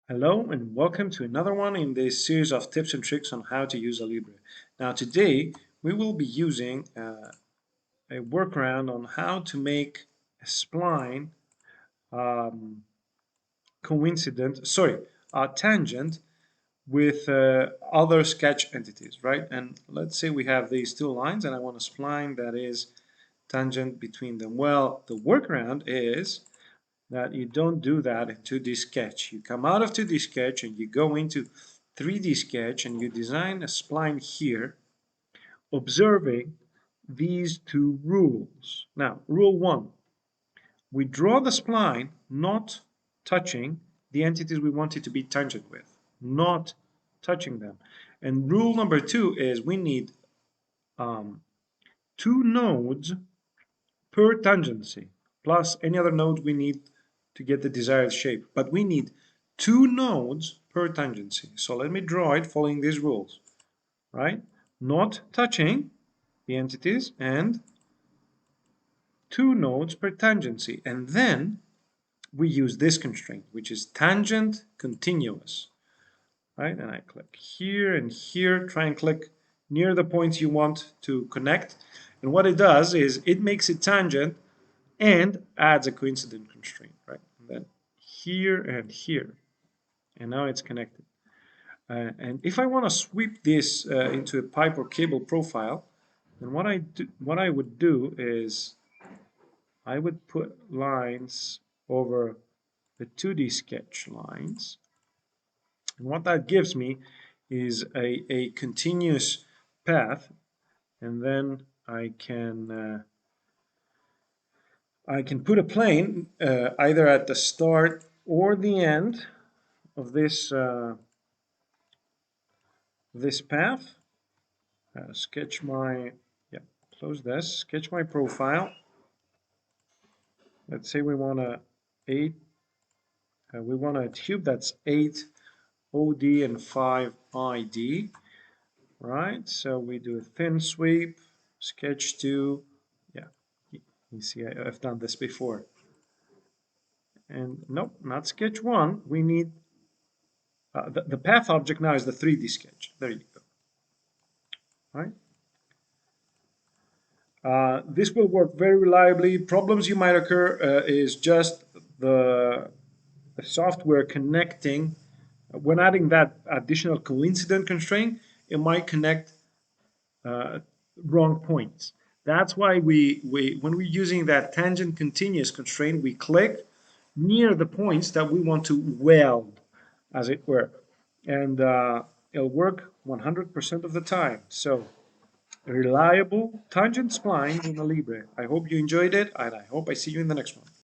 Hello and welcome to another one in this series of tips and tricks on how to use Alibre. Now today we will be using a workaround on how to make a spline um, tangent with other sketch entities, right? And let's say we have these two lines and I want a spline that is tangent between them. Well, the workaround is that you don't do that in 2D Sketch. You come out of 2D Sketch and you go into 3D Sketch and you design a spline here, observing these two rules. Now, rule 1, we draw the spline not touching the entities we want it to be tangent with, not touching them. And rule number 2 is we need 2 nodes per tangency, plus any other node we need to get the desired shape. But we need 2 nodes per tangency. So let me draw it following these rules, right? Not touching the entities and 2 nodes per tangency. And then we use this constraint, which is tangent continuous, right? And I click here and here, try and click near the points you want to connect. And what it does is it makes it tangent and adds a coincident constraint, right? And then here and here, and now it's connected. And if I want to sweep this into a pipe or cable profile, then what I would do is I would put lines over the 2D sketch lines, and what that gives me is a continuous path, and then I can put a plane either at the start or the end of this this path. Sketch my, close this, sketch my profile. Let's say we want a tube that's 8 OD and 5 ID, right? So we do a thin sweep, sketch 2, you see I've done this before. And nope, not sketch 1, we need the path object now is the 3D sketch. There you go. Right? This will work very reliably. Problems you might occur is just the software connecting. When adding that additional coincident constraint, it might connect wrong points. That's why when we're using that tangent continuous constraint, we click near the points that we want to weld, as it were. And it'll work 100% of the time. So, reliable tangent splines in Alibre. I hope you enjoyed it, and I hope I see you in the next one.